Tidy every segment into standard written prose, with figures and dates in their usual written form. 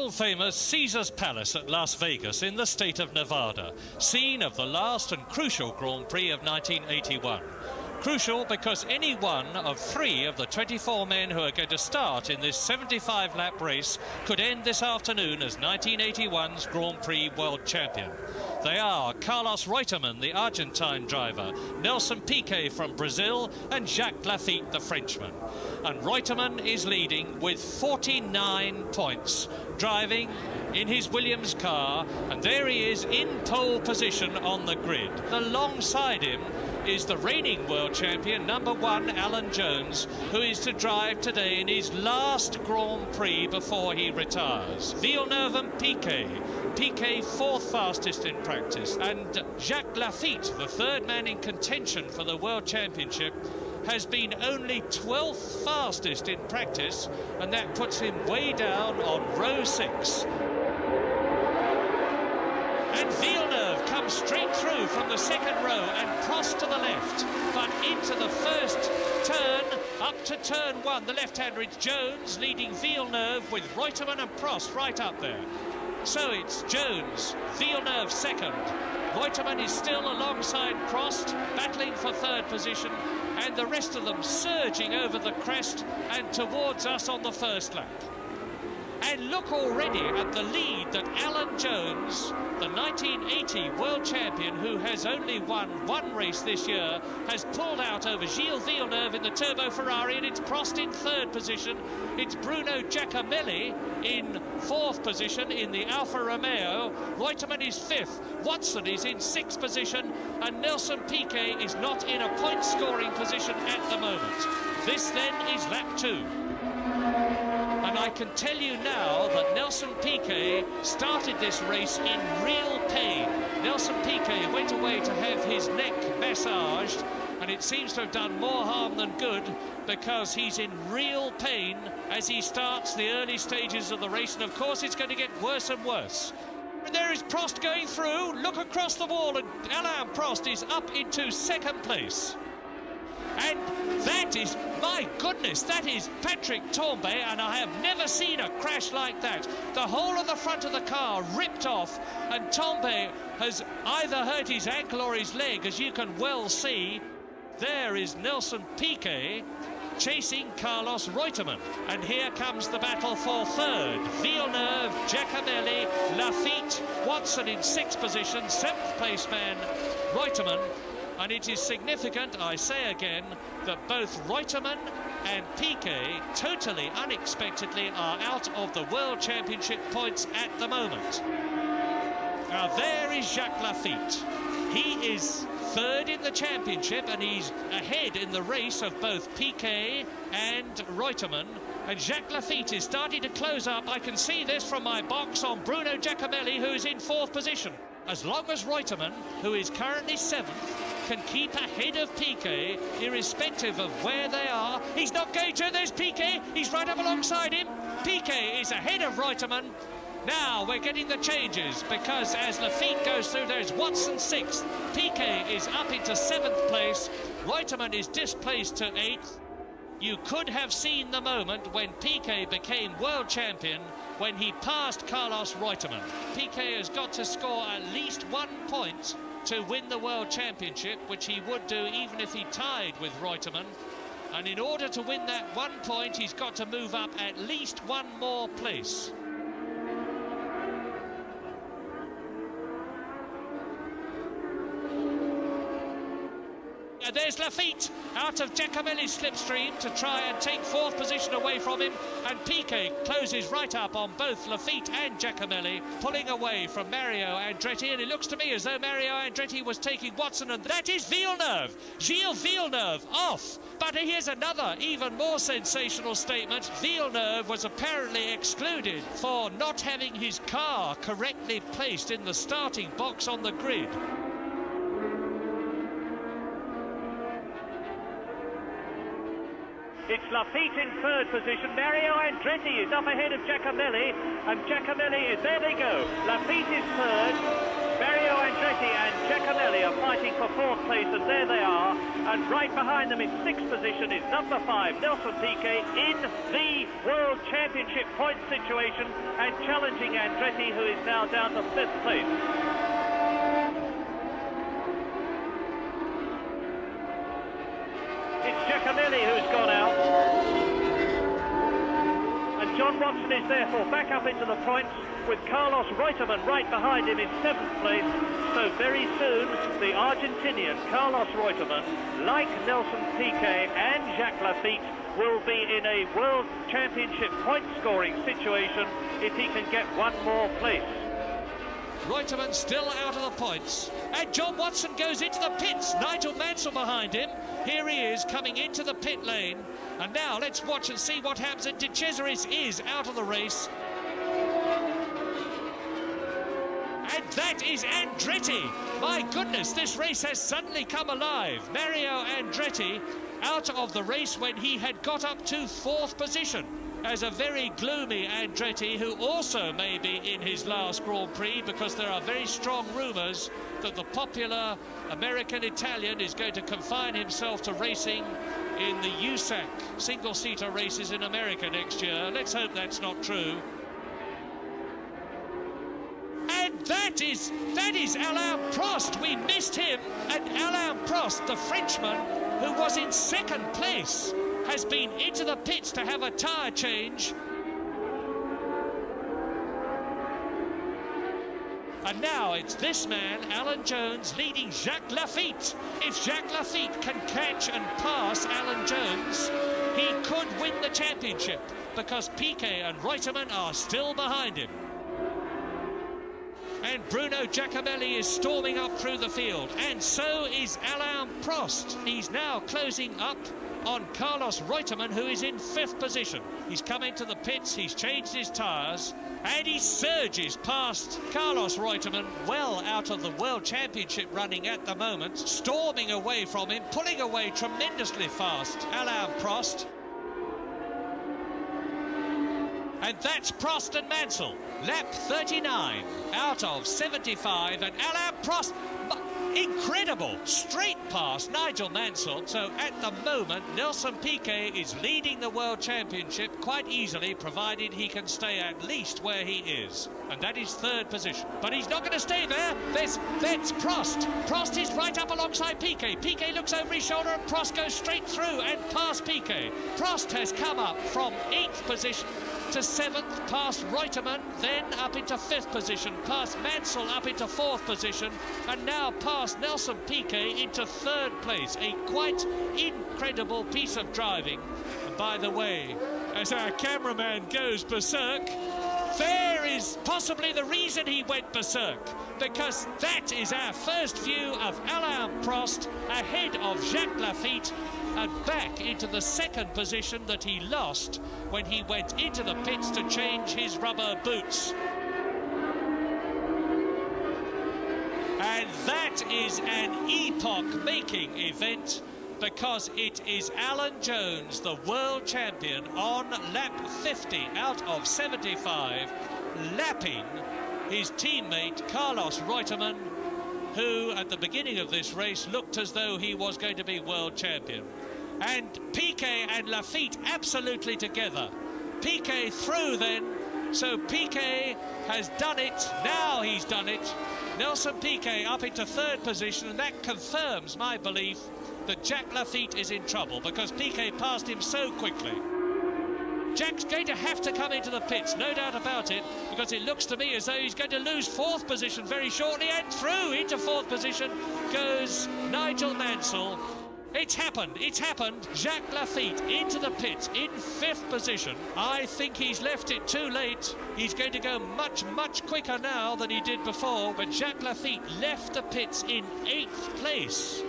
world-famous Caesar's Palace at Las Vegas in the state of Nevada, scene of the last and crucial Grand Prix of 1981. Crucial because any one of 3 of the 24 men who are going to start in this 75-lap race could end this afternoon as 1981's Grand Prix world champion. They are Carlos Reutemann, the Argentine driver, Nelson Piquet from Brazil, and Jacques Laffite, the Frenchman. And Reutemann is leading with 49 points, driving in his Williams car, and there he is in pole position on the grid. Alongside him is the reigning world champion, number 1, Alan Jones, who is to drive today in his last Grand Prix before he retires. Villeneuve and Piquet. Piquet 4th fastest in practice, and Jacques Laffite, the 3rd man in contention for the World Championship, has been only 12th fastest in practice, and that puts him way down on row 6. And Villeneuve comes straight through from the 2nd row and cross to the left, but into the first turn, up to turn 1. The left-hander, it's Jones leading Villeneuve with Reutemann and Prost right up there. So it's Jones, Villeneuve 2nd. Reutemann is still alongside Prost, battling for 3rd position, and the rest of them surging over the crest and towards us on the 1st lap. And look already at the lead that Alan Jones, the 1980 world champion who has only won 1 race this year, has pulled out over Gilles Villeneuve in the Turbo Ferrari, and it's Prost in 3rd position. It's Bruno Giacomelli in 4th position in the Alfa Romeo. Reutemann is 5th. Watson is in 6th position, and Nelson Piquet is not in a point-scoring position at the moment. This then is lap 2. And I can tell you now that Nelson Piquet started this race in real pain. Nelson Piquet went away to have his neck massaged, and it seems to have done more harm than good because he's in real pain as he starts the early stages of the race, and of course it's going to get worse and worse. And there is Prost going through. Look across the wall, and Alain Prost is up into 2nd place. And that is, my goodness, that is Patrick Tambay, and I have never seen a crash like that. The whole of the front of the car ripped off, and Tambay has either hurt his ankle or his leg, as you can well see. There is Nelson Piquet chasing Carlos Reutemann. And here comes the battle for 3rd. Villeneuve, Giacomelli, Laffite, Watson in 6th position, 7th place man, Reutemann. And it is significant, I say again, that both Reutemann and Piquet, totally unexpectedly, are out of the World Championship points at the moment. Now there is Jacques Laffite. He is 3rd in the championship, and he's ahead in the race of both Piquet and Reutemann. And Jacques Laffite is starting to close up. I can see this from my box on Bruno Giacomelli, who is in 4th position. As long as Reutemann, who is currently 7th, can keep ahead of Piquet, irrespective of where they are. He's not going to. There's Piquet. He's right up alongside him. Piquet is ahead of Reutemann. Now we're getting the changes, because as Laffite goes through, there's Watson 6th. Piquet is up into 7th place. Reutemann is displaced to 8th. You could have seen the moment when Piquet became world champion, when he passed Carlos Reutemann. Piquet has got to score at least 1 point to win the World Championship, which he would do even if he tied with Reutemann. And in order to win that 1 point, he's got to move up at least 1 more place. There's Laffite out of Giacomelli's slipstream to try and take 4th position away from him, and Piquet closes right up on both Laffite and Giacomelli, pulling away from Mario Andretti, and it looks to me as though Mario Andretti was taking Watson, and that is Villeneuve. Gilles Villeneuve off. But here's another even more sensational statement. Villeneuve was apparently excluded for not having his car correctly placed in the starting box on the grid. It's Laffite in 3rd position. Mario Andretti is up ahead of Giacomelli, and Giacomelli is, there they go. Laffite is 3rd. Mario Andretti and Giacomelli are fighting for 4th place, and there they are. And right behind them in sixth position is number 5, Nelson Piquet, in the World Championship point situation and challenging Andretti, who is now down to 5th place. It's Giacomelli who's gone out. And John Watson is therefore back up into the points with Carlos Reutemann right behind him in 7th place. So very soon, the Argentinian Carlos Reutemann, like Nelson Piquet and Jacques Laffite, will be in a World Championship point-scoring situation if he can get one more place. Reutemann still out of the points. And John Watson goes into the pits. Nigel Mansell behind him. Here he is coming into the pit lane. And now let's watch and see what happens. And De Cesaris is out of the race. And that is Andretti. My goodness, this race has suddenly come alive. Mario Andretti out of the race when he had got up to 4th position. As a very gloomy Andretti, who also may be in his last Grand Prix, because there are very strong rumours that the popular American Italian is going to confine himself to racing in the USAC single-seater races in America next year. Let's hope that's not true. And that is Alain Prost. We missed him. And Alain Prost, the Frenchman, who was in 2nd place, has been into the pits to have a tyre change. And now it's this man, Alan Jones, leading Jacques Laffite. If Jacques Laffite can catch and pass Alan Jones, he could win the championship, because Piquet and Reutemann are still behind him. And Bruno Giacomelli is storming up through the field, and so is Alain Prost. He's now closing up on Carlos Reutemann, who is in 5th position. He's come into the pits, he's changed his tyres, and he surges past Carlos Reutemann, well out of the World Championship running at the moment, storming away from him, pulling away tremendously fast, Alain Prost. And that's Prost and Mansell, lap 39 out of 75, and Alain Prost, incredible, straight past Nigel Mansell. So at the moment, Nelson Piquet is leading the World Championship quite easily, provided he can stay at least where he is, and that is 3rd position. But he's not going to stay there. That's Prost. Prost is right up alongside Piquet. Piquet looks over his shoulder and Prost goes straight through and past Piquet. Prost has come up from 8th position to 7th, past Reutemann, then up into 5th position, past Mansell up into 4th position, and now past Nelson Piquet into 3rd place. A quite incredible piece of driving. And by the way, as our cameraman goes berserk, there is possibly the reason he went berserk, because that is our first view of Alain Prost ahead of Jacques Laffite and back into the 2nd position that he lost when he went into the pits to change his rubber boots. And that is an epoch-making event, because it is Alan Jones, the world champion, on lap 50 out of 75, lapping his teammate Carlos Reutemann, who at the beginning of this race looked as though he was going to be world champion. And Piquet and Laffite absolutely together. Piquet through then, so Piquet has done it. Now he's done it. Nelson Piquet up into 3rd position, and that confirms my belief that Jacques Laffite is in trouble, because Piquet passed him so quickly. Jack's going to have to come into the pits, no doubt about it, because it looks to me as though he's going to lose 4th position very shortly, and through into 4th position goes Nigel Mansell. It's happened. Jacques Laffite into the pits in 5th position. I think he's left it too late. He's going to go much, much quicker now than he did before, but Jacques Laffite left the pits in 8th place.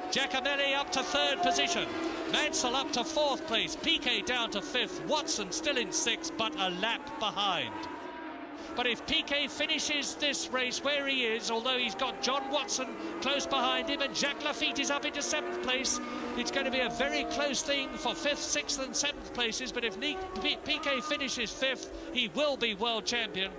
Giacomelli up to 3rd position. Mansell up to 4th place. Piquet down to 5th. Watson still in 6th, but a lap behind. But if Piquet finishes this race where he is, although he's got John Watson close behind him and Jacques Lafitte is up into 7th place, it's going to be a very close thing for 5th, 6th and 7th places. But if Piquet finishes 5th, he will be world champion.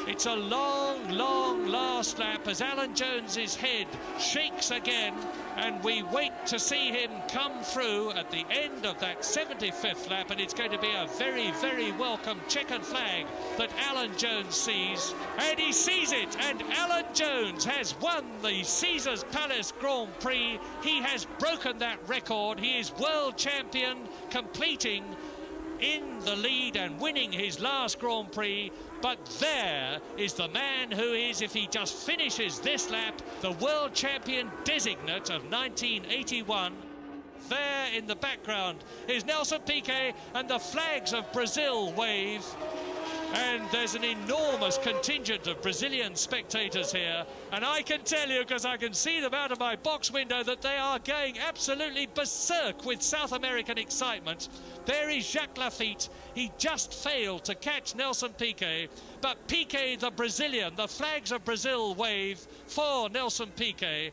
It's a long, long last lap as Alan Jones's head shakes again, and we wait to see him come through at the end of that 75th lap, and it's going to be a very, very welcome checkered flag that Alan Jones sees, and he sees it, and Alan Jones has won the Caesars Palace Grand Prix. He has broken that record. He is world champion, completing in the lead and winning his last Grand Prix. But there is the man who is, if he just finishes this lap, the world champion designate of 1981. There in the background is Nelson Piquet, and the flags of Brazil wave. And there's an enormous contingent of Brazilian spectators here. And I can tell you, because I can see them out of my box window, that they are going absolutely berserk with South American excitement. There is Jacques Lafitte. He just failed to catch Nelson Piquet. But Piquet, the Brazilian, the flags of Brazil wave for Nelson Piquet.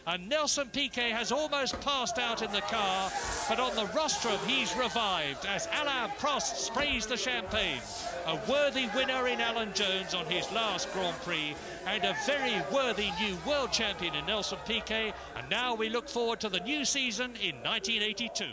And Nelson Piquet has almost passed out in the car, but on the rostrum he's revived as Alain Prost sprays the champagne. A worthy winner in Alan Jones on his last Grand Prix, and a very worthy new world champion in Nelson Piquet. And now we look forward to the new season in 1982.